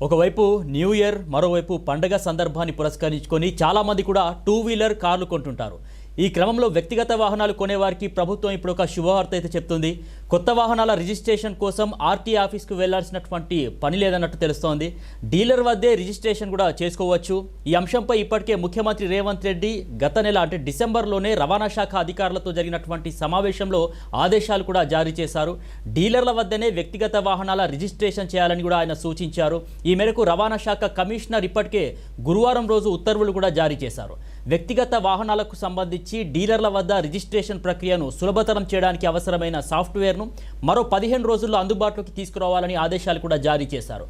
ఒకవైపు new year మరోవైపు పండగ సందర్భాన్ని పురస్కరించుకొని చాలామంది కూడా టూ వీలర్ కార్లు కొంటుంటారు. ఈ క్రమంలో వ్యక్తిగత వాహనాలు కొనేవారికి ప్రభుత్వం ఇప్పుడు ఒక శుభవార్త అయితే చెప్తుంది. కొత్త వాహనాల రిజిస్ట్రేషన్ కోసం ఆర్టీఏ ఆఫీస్కు వెళ్లాల్సినటువంటి పని లేదన్నట్టు తెలుస్తోంది. డీలర్ వద్దే రిజిస్ట్రేషన్ కూడా చేసుకోవచ్చు. ఈ అంశంపై ఇప్పటికే ముఖ్యమంత్రి రేవంత్ రెడ్డి గత నెల అంటే డిసెంబర్లోనే రవాణా శాఖ అధికారులతో జరిగినటువంటి సమావేశంలో ఆదేశాలు కూడా జారీ చేశారు. డీలర్ల వద్దనే వ్యక్తిగత వాహనాల రిజిస్ట్రేషన్ చేయాలని కూడా ఆయన సూచించారు. ఈ మేరకు రవాణా శాఖ కమిషనర్ ఇప్పటికే గురువారం రోజు ఉత్తర్వులు కూడా జారీ చేశారు. వ్యక్తిగత వాహనాలకు సంబంధించి డీలర్ల వద్ద రిజిస్ట్రేషన్ ప్రక్రియను సులభతరం చేయడానికి అవసరమైన సాఫ్ట్వేర్ను మరో 15 రోజుల్లో అందుబాటులోకి తీసుకురావాలని ఆదేశాలు కూడా జారీ చేశారు.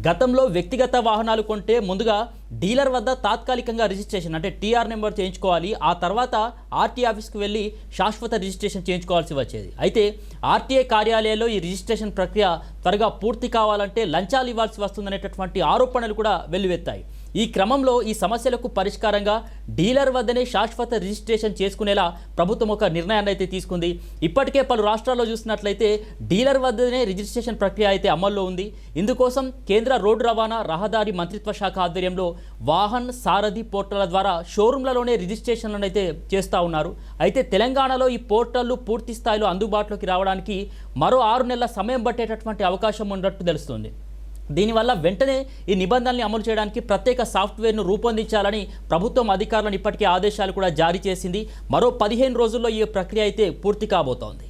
గతంలో వ్యక్తిగత వాహనాలు కొంటే ముందుగా డీలర్ వద్ద తాత్కాలికంగా రిజిస్ట్రేషన్ అంటే టీఆర్ నెంబర్ చేయించుకోవాలి. ఆ తర్వాత ఆర్టీఏ ఆఫీస్కి వెళ్ళి శాశ్వత రిజిస్ట్రేషన్ చేయించుకోవాల్సి వచ్చేది. అయితే ఆర్టీఏ కార్యాలయాల్లో ఈ రిజిస్ట్రేషన్ ప్రక్రియ త్వరగా పూర్తి కావాలంటే లంచాలు ఇవ్వాల్సి వస్తుందనేటటువంటి ఆరోపణలు కూడా వెల్లువెత్తాయి. ఈ క్రమంలో ఈ సమస్యలకు పరిష్కారంగా డీలర్ వద్దనే శాశ్వత రిజిస్ట్రేషన్ చేసుకునేలా ప్రభుత్వం ఒక నిర్ణయాన్ని అయితే తీసుకుంది. ఇప్పటికే పలు రాష్ట్రాల్లో చూసినట్లయితే డీలర్ వద్దనే రిజిస్ట్రేషన్ ప్రక్రియ అయితే అమల్లో ఉంది. ఇందుకోసం కేంద్ర రోడ్డు రవాణా రహదారి మంత్రిత్వ శాఖ ఆధ్వర్యంలో వాహన్ సారథి పోర్టళ్ల ద్వారా షోరూంలలోనే రిజిస్ట్రేషన్లను అయితే చేస్తూ ఉన్నారు. అయితే తెలంగాణలో ఈ పోర్టళ్లు పూర్తి స్థాయిలో అందుబాటులోకి రావడానికి మరో 6 నెలల సమయం పట్టేటటువంటి అవకాశం ఉన్నట్టు తెలుస్తుంది. దీనివల్ల వెంటనే ఈ నిబంధనల్ని అమలు చేయడానికి ప్రత్యేక సాఫ్ట్వేర్ను రూపొందించాలని ప్రభుత్వం అధికారులను ఇప్పటికే ఆదేశాలు కూడా జారీ చేసింది. మరో 15 రోజుల్లో ఈ ప్రక్రియ అయితే పూర్తి కాబోతోంది.